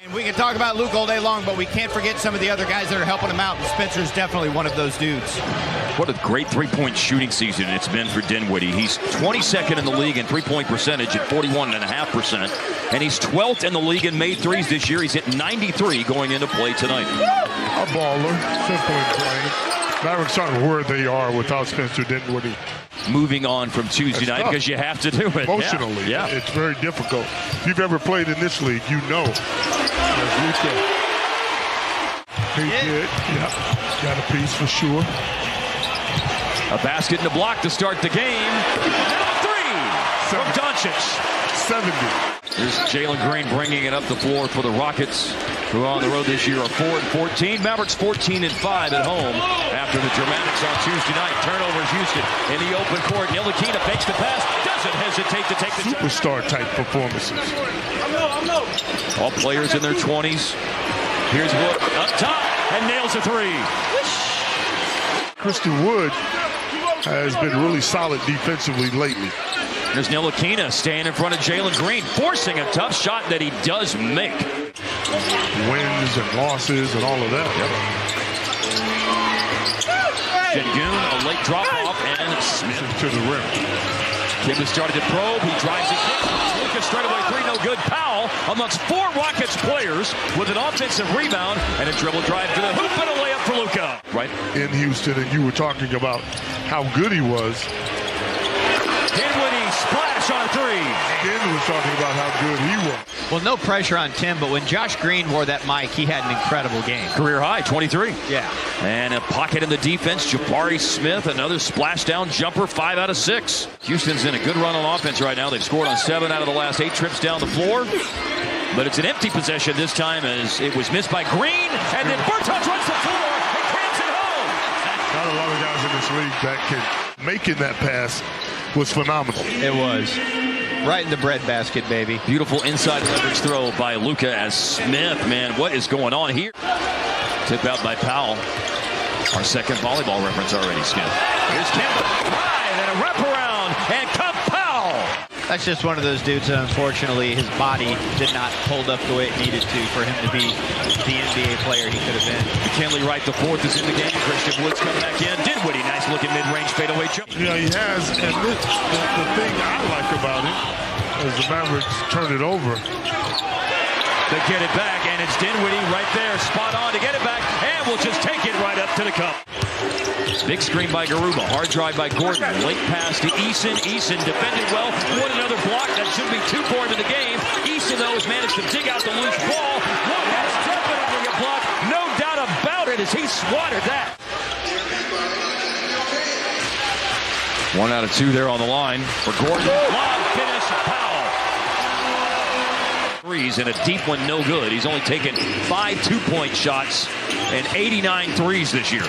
And we can talk about Luke all day long, but we can't forget some of the other guys that are helping him out, and Spencer's definitely one of those dudes. What a great three-point shooting season it's been for Dinwiddie. He's 22nd in the league in three-point percentage at 41.5%, and he's 12th in the league in made threes this year. He's hit 93 going into play tonight. A baller, simple and plain. Mavericks aren't where they are without Spencer Dinwiddie. Moving on from Tuesday night because you have to do it. Emotionally, yeah. It's very difficult. If you've ever played in this league, you know. There's Luka. He did. Yep. Got a piece for sure. A basket and a block to start the game. And three from Doncic. 70. Here's Jalen Green bringing it up the floor for the Rockets, who on the road this year are 4-14. Mavericks 14-5 at home after the dramatics on Tuesday night. Turnovers Houston in the open court. Ntilikina fakes the pass, doesn't hesitate to take the superstar type performances. All players in their 20s. Here's Wood up top and nails a three. Christian Wood has been really solid defensively lately. There's Ntilikina staying in front of Jalen Green, forcing a tough shot that he does make. Wins and losses and all of that. Yep. Şengün, a late drop-off, and Smith to the rim. Kim has started to probe. He drives and kicks. Luka straightaway three, no good. Powell amongst four Rockets players with an offensive rebound and a dribble drive to the hoop and a layup for Luka. Right in Houston, and you were talking about how good he was. Dinwiddie splash on a three. Again, was talking about how good he was. Well, no pressure on Tim, but when Josh Green wore that mic, he had an incredible game. Career high, 23. Yeah. And a pocket in the defense. Jabari Smith, another splashdown jumper, 5 out of 6. Houston's in a good run on offense right now. They've scored on 7 out of the last 8 trips down the floor. But it's an empty possession this time as it was missed by Green. And then Bertans runs the floor and cramps it home. Not a lot of guys in this league that can making that pass was phenomenal. It was. Right in the breadbasket, baby. Beautiful inside leverage throw by Luka as Smith. Man, what is going on here? Tip out by Powell. Our second volleyball reference already, Skip. Here's Kemba. Drive and a wraparound. And come Powell. That's just one of those dudes that unfortunately his body did not hold up the way it needed to for him to be the NBA player he could have been. McKinley Wright, the fourth, is in the game. Christian Wood's coming back in. Dinwiddie, nice looking mid-range fadeaway jump. Yeah, he has. And the thing I like about it is the Mavericks turn it over. They get it back, and it's Dinwiddie right there, spot on to get it back, and we'll just take it right up to the cup. Big screen by Garuba, hard drive by Gordon, late pass to Eason. Eason defended well, won another block. That should be 2 for him in the game. Eason, though, has managed to dig out the loose ball. Wood has jumping under your block, no doubt about it as he swatted that. 1 out of 2 there on the line for Gordon. Long finish, Powell. Threes and a deep one, no good. He's only taken 5 2-point shots and 89 threes this year.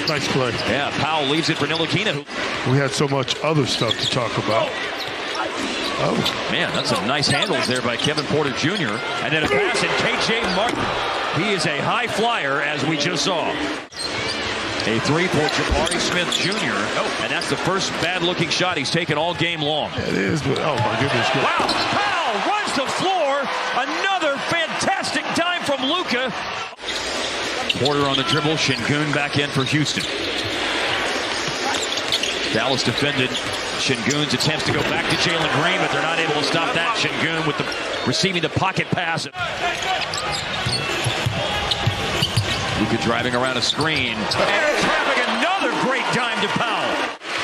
Nice play. Yeah, Powell leaves it for Ntilikina. We had so much other stuff to talk about. Oh, man, that's some nice handles there by Kevin Porter Jr. And then a pass and KJ Martin. He is a high flyer, as we just saw. A 3 for Jabari Smith Jr. Oh, and that's the first bad-looking shot he's taken all game long. It is, but oh my goodness. Wow, Powell runs the floor. Another fantastic dime from Luka. Porter on the dribble. Şengün back in for Houston. Dallas defended Şengün's attempts to go back to Jalen Green, but they're not able to stop that. Şengün with the receiving the pocket pass. Luka driving around a screen. And trapping another great dime to Powell.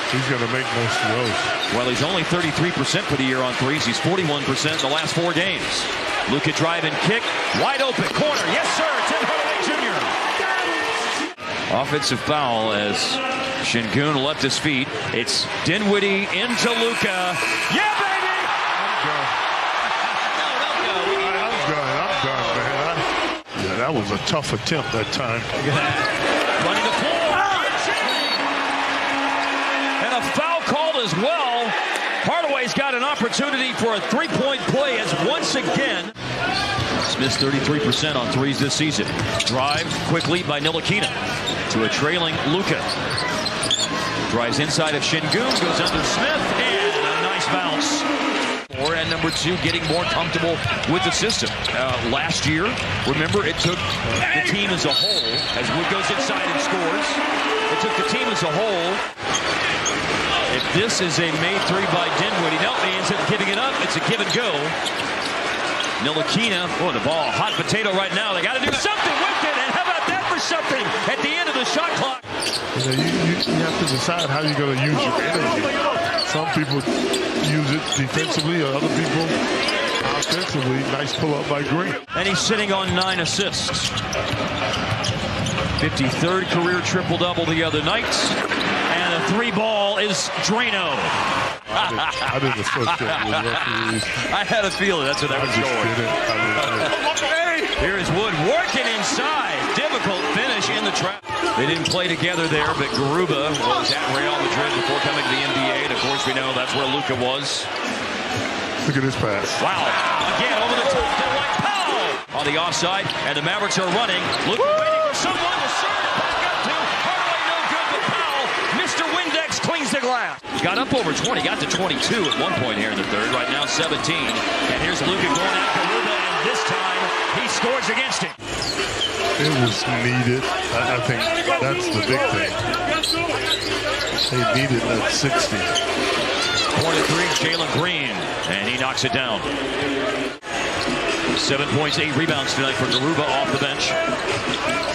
He's going to make most of those. Well, he's only 33% for the year on threes. He's 41% in the last 4 games. Luka drive and kick. Wide open corner. Yes, sir. Tim Hardaway Jr. Offensive foul as Şengün left his feet. It's Dinwiddie into Luka. Yeah, baby! I'm done, man. Yeah, that was a tough attempt that time. Running the floor. And a foul called as well. Hardaway's got an opportunity for a 3-point play as once again. Smith's 33% on threes this season. Drive quickly by Ntilikina to a trailing Luka. Drives inside of Şengün, goes under Smith, and a nice bounce. Or at number 2, getting more comfortable with the system. Last year, remember, it took the team as a whole, as Wood goes inside and scores, it took the team as a whole. If this is a made 3 by Dinwiddie, no, he ends up giving it up. It's a give and go. Ntilikina, the ball, hot potato right now. They got to do something with it, and how about that for something at the end of the shot clock? You have to decide how you're going to use your energy. Some people use it defensively, other people offensively. Nice pull-up by Green. And he's sitting on 9 assists. 53rd career triple-double the other night. And the 3 ball is Drano. I didn't associate with referees. I had a feeling that's what that was going. Here is Wood working inside. Difficult finish in the trap. They didn't play together there, but Garuba was at Real Madrid before coming to the NBA. And of course, we know that's where Luka was. Look at this pass. Wow. Again, over the top to White Powell. On the offside, and the Mavericks are running. Luka waiting for someone to serve. Back up to Hardaway, no good, but Powell, Mr. Windex, cleans the glass. Got up over 20, got to 22 at one point here in the third. Right now, 17. And here's Luka going at Garuba, and this time he scores against him. It was needed. I think that's the big thing. They needed that 60. Corner 3, Jalen Green, and he knocks it down. 7 points, 8 rebounds tonight for Garuba off the bench.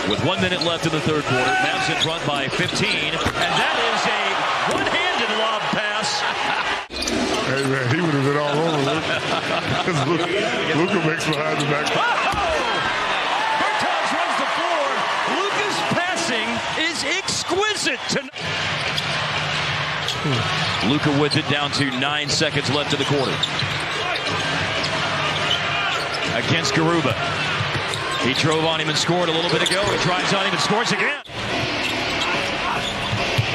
With 1 minute left in the third quarter, Mavs in front by 15, and that is a one-handed lob pass. Hey man, he would have been all over it. Luka makes behind the back. Bertans runs the floor. Luka's passing is exquisite tonight. Luka with it down to 9 seconds left in the quarter. Against Garuba. He drove on him and scored a little bit ago. He drives on him and scores again.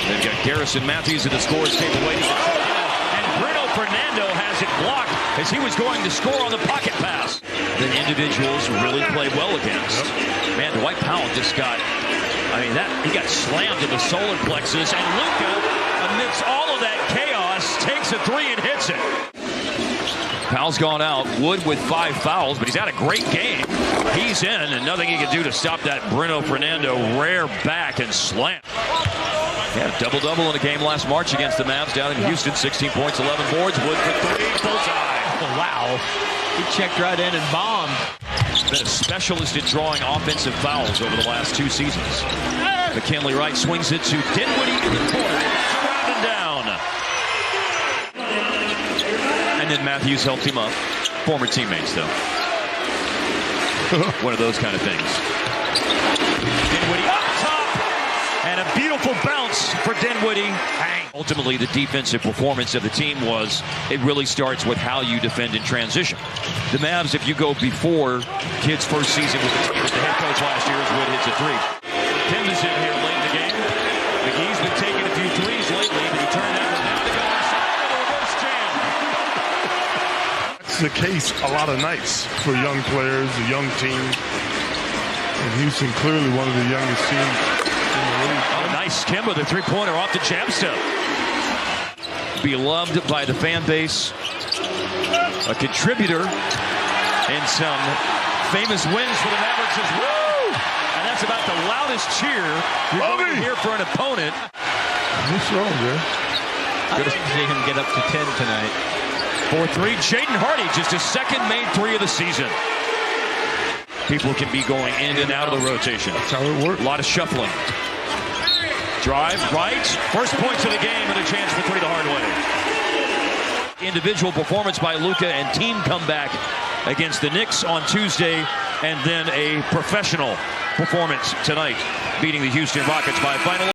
They've got Garrison Matthews at the scores table waiting to check in. And Bruno Fernando has it blocked as he was going to score on the pocket pass. Then individuals really play well against. Man, Dwight Powell just got, he got slammed to the solar plexus. And Luka, amidst all of that chaos, takes a 3 and hits it. Powell's gone out. Wood with 5 fouls, but he's had a great game. He's in, and nothing he can do to stop that Bruno Fernando rare back and slam. He had a double-double in a game last March against the Mavs down in Houston. 16 points, 11 boards. Wood for 3, bullseye. Oh, wow. He checked right in and bombed. Been a specialist at drawing offensive fouls over the last 2 seasons. McKinley Wright swings it to Dinwiddie in the corner. Around and down. And then Matthews helped him up. Former teammates, though. One of those kind of things. Dinwiddie up top. And a beautiful bounce for Dinwiddie. Ultimately, the defensive performance of the team was, it really starts with how you defend in transition. The Mavs, if you go before Kidd's first season with the team, as the head coach last year, as Wood hits a 3. Tim is in here late in the game. McGee's been taking a few threes lately, but he turned that one down to go inside with a reverse jam. That's the case a lot of nights for young players, a young team. And Houston clearly one of the youngest teams in the league. Oh, nice skim with a 3-pointer off the jab step. Beloved by the fan base. A contributor in some famous wins for the Mavericks as well. And that's about the loudest cheer you're going to hear for an opponent. What's wrong, man? Good to see him get up to 10 tonight. 4-3, Jaden Hardy, just his second made 3 of the season. People can be going in and out of the rotation. That's how it works. A lot of shuffling. Drive, right. First points of the game and a chance for 3 the hard way. Individual performance by Luka and team comeback against the Knicks on Tuesday. And then a professional performance tonight, beating the Houston Rockets by a final.